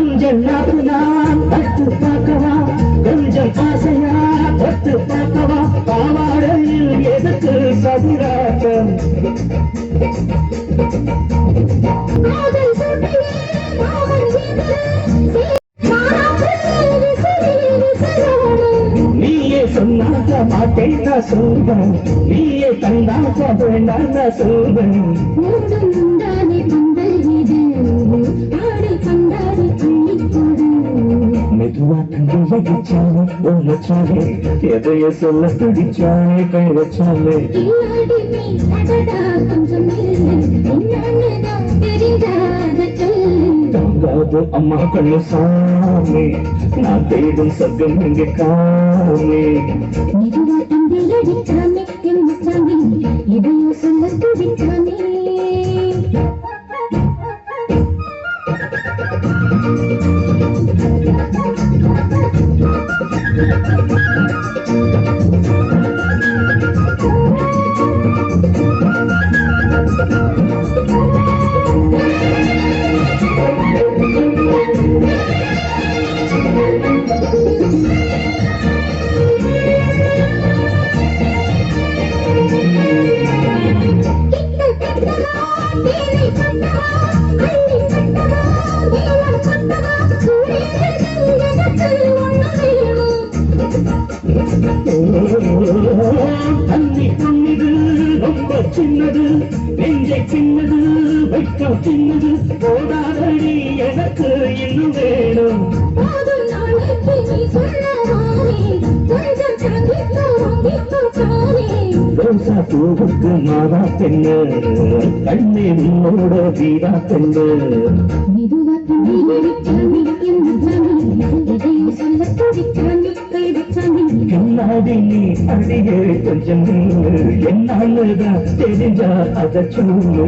மஞ்சள் நாக்கு நான் பட்டு பார்க்கவா கொஞ்சம் ஆசையா பட்டு பார்க்கவா பாவாடையில் எதுக்கு சதுராட்டம் நீயே சொன்னாக்க மாட்டேன்னா சொல்வேன் நீயே தந்தாக்க வேண்டாம் சொல்வேன் மெதுவா தந்தி வகிச்சாலே உழைச்சாலே எதைய சொல்ல துடிச்சாலே கை வச்சாலே தங்காது அம்மா கண்ணு சாமி நான் தேடும் சர்க்கம் இங்கே காமே மெதுவா தந்தி வகிச்சாலே எதைய சொல்ல துடிச்சாலே தண்ணி பொண்ணுது ரொம்ப சின்னது நெஞ்சை சின்னது வைக்க சின்னது போதாதடி எனக்கு இன்னும் வேணும் ரோசா பூவுக்கு மாதா பெண்ணு கண்ணே உன்னோட வீரா பெண்ணு கண்ணாடி நீ அடியே கொஞ்சம் என்னாலதான் தெரிஞ்சா அதை சொல்லு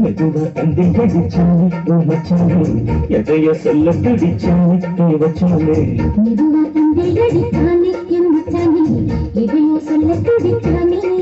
மெதுவா தந்தி கடிச்சாலே உழைச்சாலே எதைய சொல்ல பிடிச்சாலே வச்சாலே மெதுவா தந்தி அடித்தாலே எதையோ சொல்ல துடித்தாலே